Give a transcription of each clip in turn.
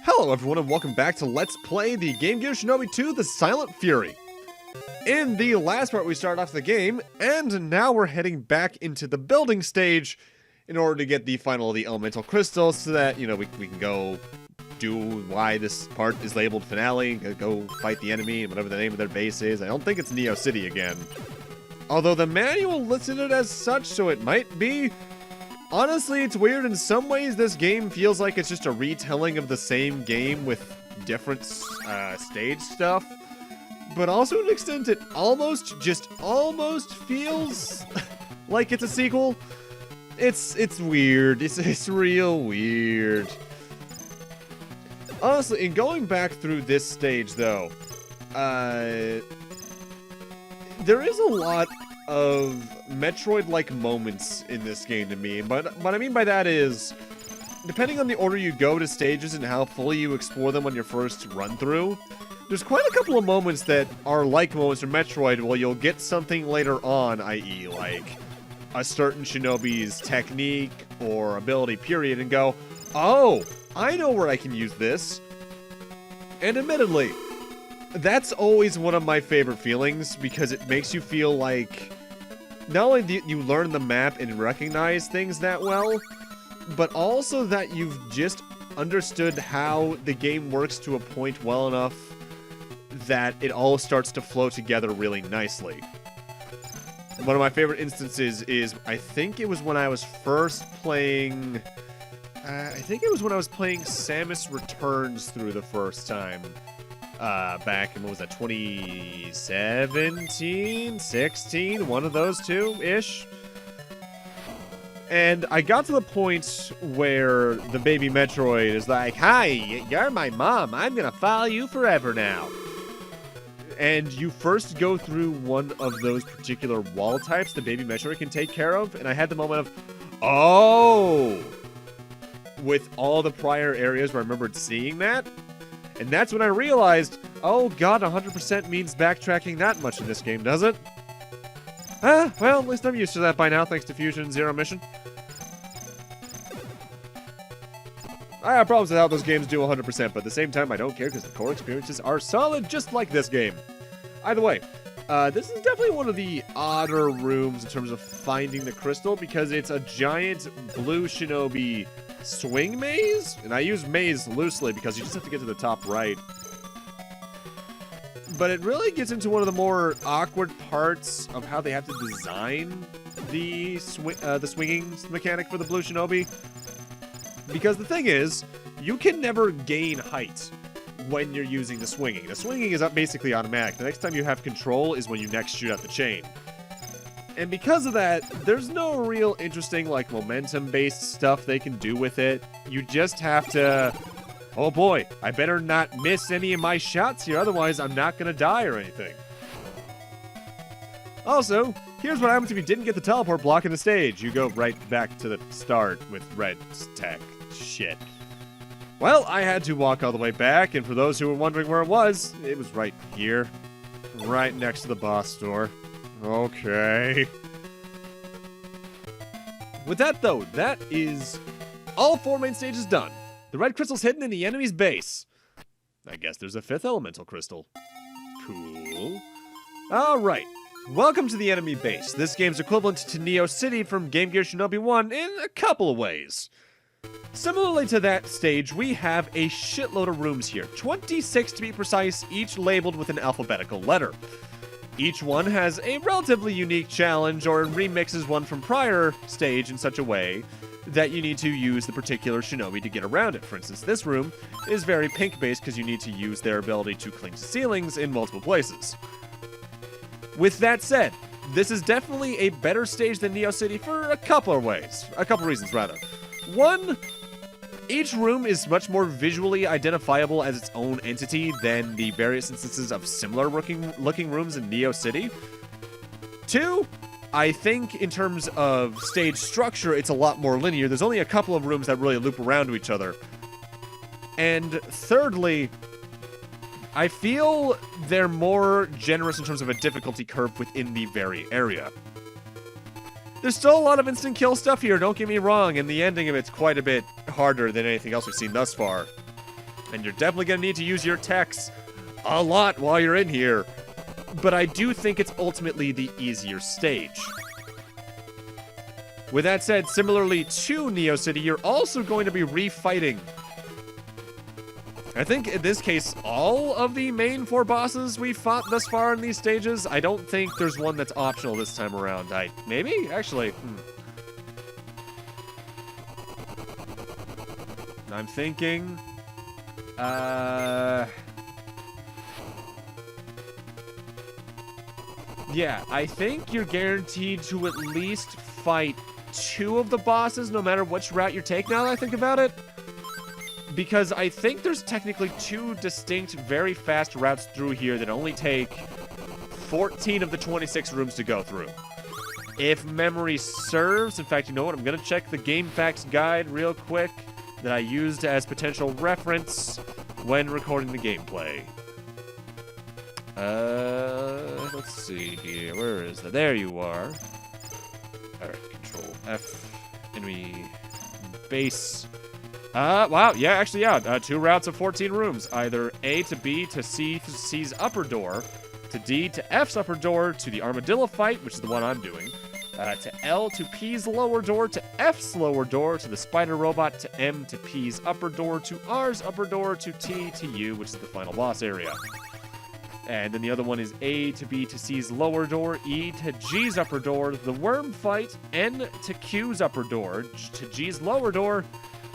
Hello everyone and welcome back to Let's Play the Game Gear Shinobi 2 The Silent Fury. In the last part we started off the game, and now we're heading back into the building stage in order to get the final of the elemental crystals so that, we can go do why this part is labeled finale, go fight the enemy and whatever the name of their base is. I don't think it's Neo City again. Although the manual listed it as such, so it might be. Honestly, it's weird. In some ways, this game feels like it's just a retelling of the same game with different stage stuff. But also, to an extent, it almost feels like it's a sequel. It's weird. It's real weird. Honestly, in going back through this stage, though, there is a lot of Metroid-like moments in this game to me, but what I mean by that is, depending on the order you go to stages and how fully you explore them on your first run-through, there's quite a couple of moments that are like moments from Metroid where you'll get something later on, i.e. like a certain Shinobi's technique or ability period, and go, oh, I know where I can use this. And admittedly, that's always one of my favorite feelings, because it makes you feel like not only do you learn the map and recognize things that well, but also that you've just understood how the game works to a point well enough that it all starts to flow together really nicely. One of my favorite instances is, I think it was when I was first playing... Samus Returns through the first time. Back in, what was that, 2017, 16, one of those two-ish. And I got to the point where the baby Metroid is like, hi, you're my mom, I'm gonna follow you forever now. And you first go through one of those particular wall types the baby Metroid can take care of, and I had the moment of, oh! With all the prior areas where I remembered seeing that. And that's when I realized, oh god, 100% means backtracking that much in this game, does it? Well, at least I'm used to that by now, thanks to Fusion Zero Mission. I have problems with how those games do 100%, but at the same time, I don't care because the core experiences are solid, just like this game. Either way, this is definitely one of the odder rooms in terms of finding the crystal, because it's a giant blue Shinobi swing maze, and I use maze loosely because you just have to get to the top right. But it really gets into one of the more awkward parts of how they have to design the swinging mechanic for the blue Shinobi. Because the thing is, you can never gain height when you're using the swinging. The swinging is basically automatic. The next time you have control is when you next shoot out the chain. And because of that, there's no real interesting, like, momentum-based stuff they can do with it. You just have to... oh boy, I better not miss any of my shots here, otherwise I'm not gonna die or anything. Also, here's what happens if you didn't get the teleport block in the stage. You go right back to the start with red tech. Shit. Well, I had to walk all the way back, and for those who were wondering where it was right here. Right next to the boss door. Okay. With that, though, that is all 4 main stages done. The red crystal's hidden in the enemy's base. I guess there's a 5th elemental crystal. Cool. Alright. Welcome to the enemy base. This game's equivalent to Neo City from Game Gear Shinobi 1 in a couple of ways. Similarly to that stage, we have a shitload of rooms here. 26 to be precise, each labeled with an alphabetical letter. Each one has a relatively unique challenge or remixes one from prior stage in such a way that you need to use the particular Shinobi to get around it. For instance, this room is very pink-based because you need to use their ability to cling to ceilings in multiple places. With that said, this is definitely a better stage than Neo City for a couple of reasons rather. One, each room is much more visually identifiable as its own entity than the various instances of similar looking rooms in Neo City. Two, I think in terms of stage structure, it's a lot more linear. There's only a couple of rooms that really loop around to each other. And thirdly, I feel they're more generous in terms of a difficulty curve within the very area. There's still a lot of instant kill stuff here, don't get me wrong, and the ending of it's quite a bit harder than anything else we've seen thus far. And you're definitely going to need to use your techs a lot while you're in here. But I do think it's ultimately the easier stage. With that said, similarly to Neo City, you're also going to be refighting. I think in this case, all of the main 4 bosses we've fought thus far in these stages, I don't think there's one that's optional this time around. Maybe? Actually, I'm thinking, yeah, I think you're guaranteed to at least fight 2 of the bosses, no matter which route you take now that I think about it. Because I think there's technically 2 distinct, very fast routes through here that only take 14 of the 26 rooms to go through. If memory serves, in fact, you know what? I'm going to check the Game Facts guide real quick that I used as potential reference when recording the gameplay. Let's see here. Where is that? There you are. Alright, Control F. Enemy base. Wow, yeah, actually, yeah. 2 routes of 14 rooms. Either A to B to C to C's upper door, to D to F's upper door, to the armadillo fight, which is the one I'm doing, to L to P's lower door, to F's lower door, to the spider robot, to M to P's upper door, to R's upper door, to T to U, which is the final boss area. And then the other one is A to B to C's lower door, E to G's upper door, the worm fight, N to Q's upper door, to G's lower door,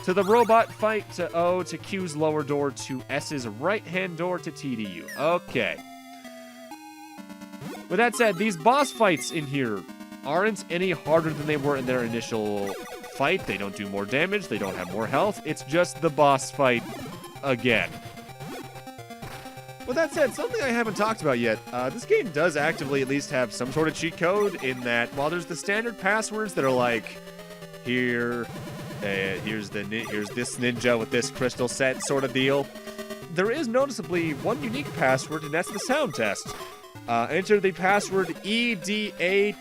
to the robot fight, to O to Q's lower door, to S's right-hand door, to T to U. Okay. With that said, these boss fights in here aren't any harder than they were in their initial fight. They don't do more damage. They don't have more health. It's just the boss fight again. With that said, something I haven't talked about yet, this game does actively at least have some sort of cheat code in that while there's the standard passwords that are like, here's this ninja with this crystal set sort of deal, there is noticeably one unique password, and that's the sound test. Enter the password EDA10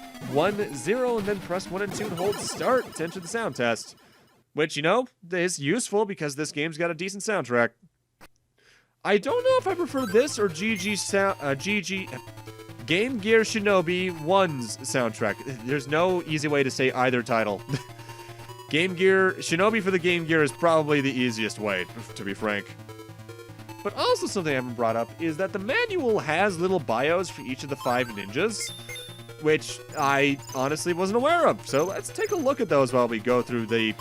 and then press 1 and 2 and hold start to enter the sound test. Which, you know, is useful because this game's got a decent soundtrack. I don't know if I prefer this or Game Gear Shinobi 1's soundtrack. There's no easy way to say either title. Game Gear, Shinobi for the Game Gear is probably the easiest way, to be frank. But also something I haven't brought up is that the manual has little bios for each of the 5 ninjas, which I honestly wasn't aware of. So let's take a look at those while we go through the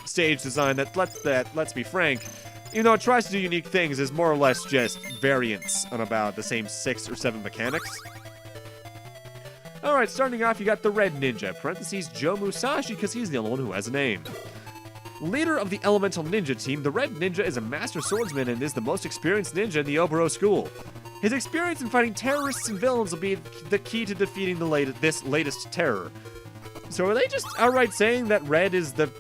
stage design that, let's be frank, even though it tries to do unique things, is more or less just variants on about the same 6 or 7 mechanics. Alright, starting off, you got the Red Ninja, parentheses Joe Musashi, because he's the only one who has a name. Leader of the Elemental Ninja team, the Red Ninja is a master swordsman and is the most experienced ninja in the Oboro school. His experience in fighting terrorists and villains will be the key to defeating this latest terror. So are they just outright saying that Red is the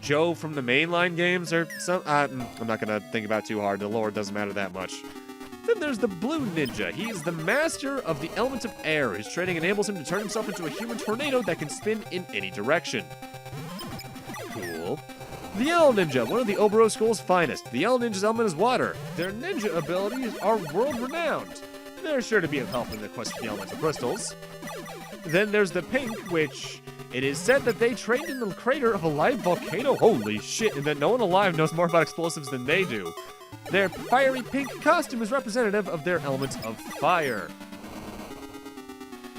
Joe from the mainline games or something? I'm not gonna think about it too hard, the lore doesn't matter that much. Then there's the Blue Ninja. He is the master of the element of air. His training enables him to turn himself into a human tornado that can spin in any direction. Cool. The Yellow Ninja, one of the Oboro School's finest. The Yellow Ninja's element is water. Their ninja abilities are world-renowned. They're sure to be of help in the quest for the elemental crystals. Then there's the Pink, which it is said that they trained in the crater of a live volcano. Holy shit, and that no one alive knows more about explosives than they do. Their fiery pink costume is representative of their element of fire.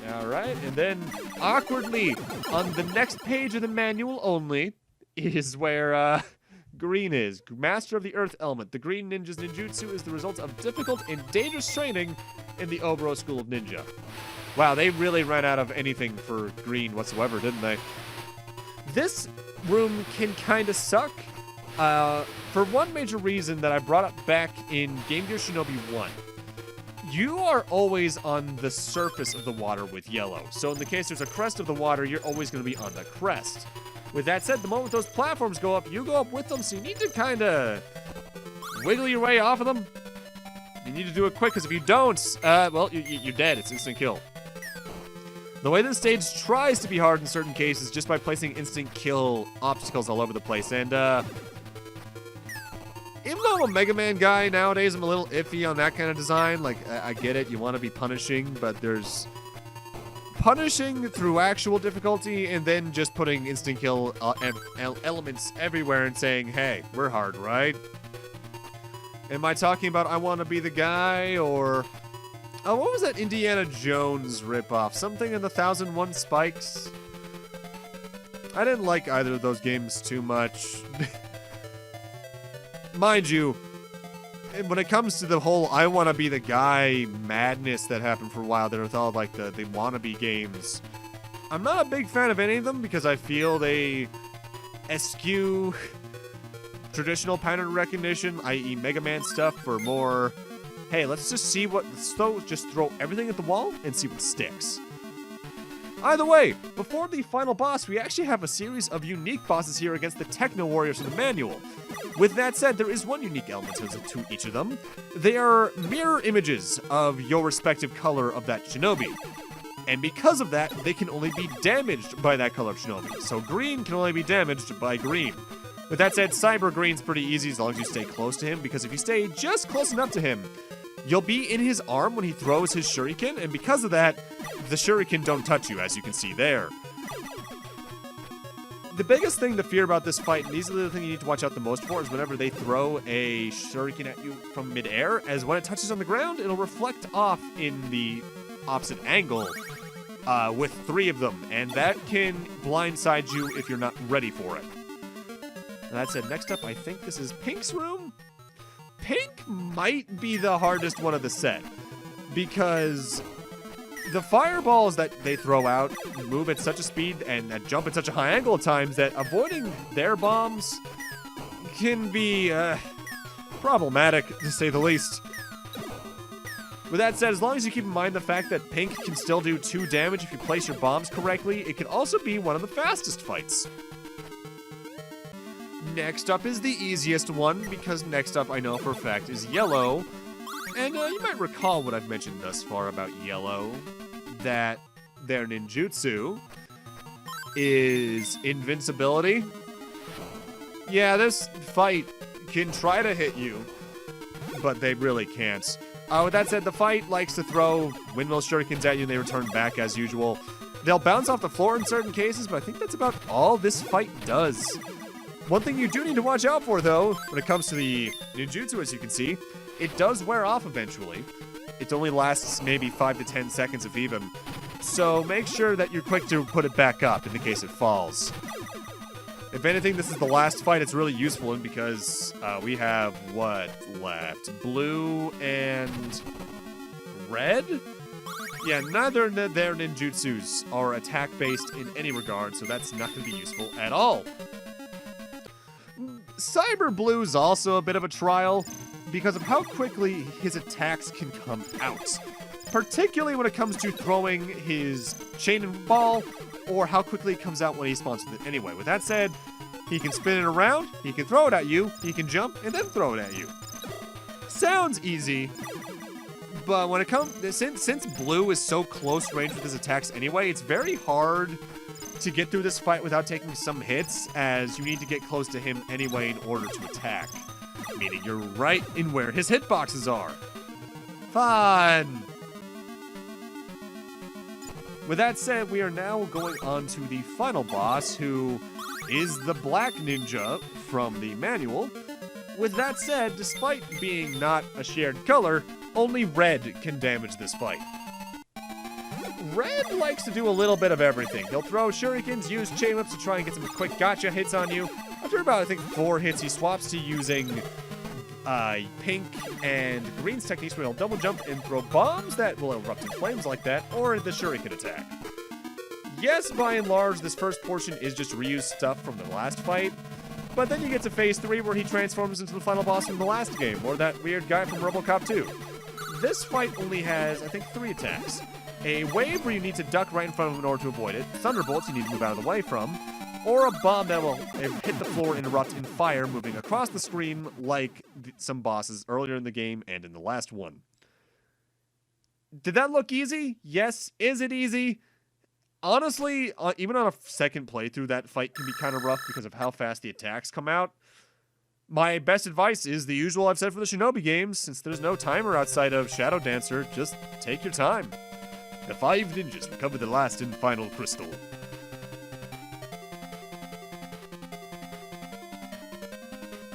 Alright, and then awkwardly, on the next page of the manual only, is where Green is. Master of the Earth element. The Green Ninja's ninjutsu is the result of difficult and dangerous training in the Oboro School of Ninja. Wow, they really ran out of anything for Green whatsoever, didn't they? This room can kind of suck. For one major reason that I brought up back in Game Gear Shinobi 1. You are always on the surface of the water with yellow. So in the case there's a crest of the water, you're always going to be on the crest. With that said, the moment those platforms go up, you go up with them, so you need to kind of wiggle your way off of them. You need to do it quick, because if you don't, well, you're dead. It's instant kill. The way this stage tries to be hard in certain cases, just by placing instant kill obstacles all over the place, and Even though I'm a Mega Man guy nowadays, I'm a little iffy on that kind of design. Like, I get it, you want to be punishing, but there's punishing through actual difficulty and then just putting instant kill elements everywhere and saying, hey, we're hard, right? Am I talking about I want to be the guy, or... Oh, what was that Indiana Jones ripoff? Something in the 1001 Spikes? I didn't like either of those games too much. Mind you, when it comes to the whole I want to be the guy madness that happened for a while there with all like the wannabe games, I'm not a big fan of any of them because I feel they eschew traditional pattern recognition, i.e. Mega Man stuff, for more, hey, let's just see what, just throw everything at the wall and see what sticks. Either way, before the final boss, we actually have a series of unique bosses here against the Techno Warriors in the manual. With that said, there is one unique element to each of them. They are mirror images of your respective color of that Shinobi. And because of that, they can only be damaged by that color of Shinobi. So green can only be damaged by green. With that said, Cyber Green's pretty easy as long as you stay close to him, because if you stay just close enough to him, you'll be in his arm when he throws his shuriken, and because of that, the shuriken don't touch you, as you can see there. The biggest thing to fear about this fight, and these are the things you need to watch out the most for, is whenever they throw a shuriken at you from midair, as when it touches on the ground, it'll reflect off in the opposite angle with 3 of them, and that can blindside you if you're not ready for it. And that said, next up, I think this is Pink's room? Pink might be the hardest one of the set, because the fireballs that they throw out move at such a speed and jump at such a high angle at times that avoiding their bombs can be problematic, to say the least. With that said, as long as you keep in mind the fact that Pink can still do 2 damage if you place your bombs correctly, it can also be one of the fastest fights. Next up is the easiest one, because next up I know for a fact is Yellow. And you might recall what I've mentioned thus far about Yellow, that their ninjutsu is invincibility. Yeah, this fight can try to hit you, but they really can't. With that said, the fight likes to throw windmill shurikens at you and they return back as usual. They'll bounce off the floor in certain cases, but I think that's about all this fight does. One thing you do need to watch out for, though, when it comes to the ninjutsu, as you can see, it does wear off eventually. It only lasts maybe 5 to 10 seconds if even. So make sure that you're quick to put it back up in the case it falls. If anything, this is the last fight it's really useful in because we have what left? Blue and red? Yeah, neither of their ninjutsus are attack-based in any regard, so that's not going to be useful at all. Cyber Blue's also a bit of a trial because of how quickly his attacks can come out, particularly when it comes to throwing his chain ball or how quickly it comes out when he spawns with it anyway. With that said, he can spin it around, he can throw it at you, he can jump and then throw it at you. Sounds easy, but when it comes, since Blue is so close range with his attacks anyway, it's very hard to get through this fight without taking some hits, as you need to get close to him anyway in order to attack. Meaning you're right in where his hitboxes are. Fun! With that said, we are now going on to the final boss, who is the Black Ninja from the manual. With that said, despite being not a shared color, only red can damage this fight. Red likes to do a little bit of everything. He'll throw shurikens, use chain whips to try and get some quick gotcha hits on you. After about, I think, 4 hits, he swaps to using pink and green's techniques where he'll double jump and throw bombs that will erupt in flames like that, or the shuriken attack. Yes, by and large, this first portion is just reused stuff from the last fight, but then you get to phase 3 where he transforms into the final boss from the last game, or that weird guy from RoboCop 2. This fight only has, I think, 3 attacks. A wave where you need to duck right in front of him in order to avoid it, thunderbolts you need to move out of the way from, or a bomb that will hit the floor and erupt in fire, moving across the screen like some bosses earlier in the game and in the last one. Did that look easy? Yes. Is it easy? Honestly, even on a second playthrough, that fight can be kind of rough because of how fast the attacks come out. My best advice is the usual I've said for the Shinobi games. Since there's no timer outside of Shadow Dancer, just take your time. The 5 ninjas recover the last and final crystal.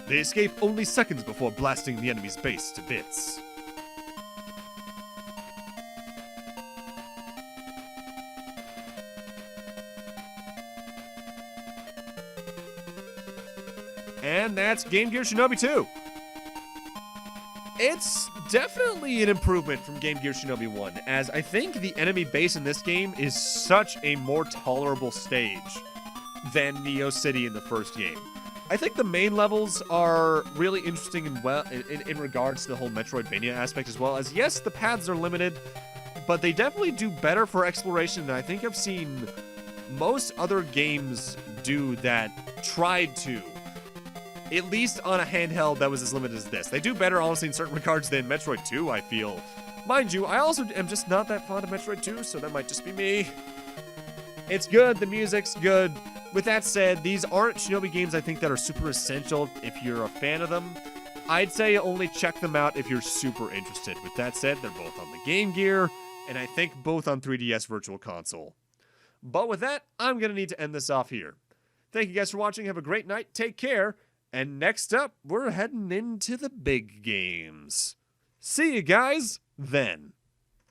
They escape only seconds before blasting the enemy's base to bits. And that's Game Gear Shinobi 2. It's definitely an improvement from Game Gear Shinobi 1, as I think the enemy base in this game is such a more tolerable stage than Neo City in the first game. I think the main levels are really interesting and in regards to the whole Metroidvania aspect as well, as yes, the paths are limited, but they definitely do better for exploration than I think I've seen most other games do that tried to. At least on a handheld that was as limited as this. They do better, honestly, in certain regards than Metroid 2, I feel. Mind you, I also am just not that fond of Metroid 2, so that might just be me. It's good, the music's good. With that said, these aren't Shinobi games I think that are super essential if you're a fan of them. I'd say only check them out if you're super interested. With that said, they're both on the Game Gear, and I think both on 3DS Virtual Console. But with that, I'm going to need to end this off here. Thank you guys for watching, have a great night, take care, and next up, we're heading into the big games. See you guys then.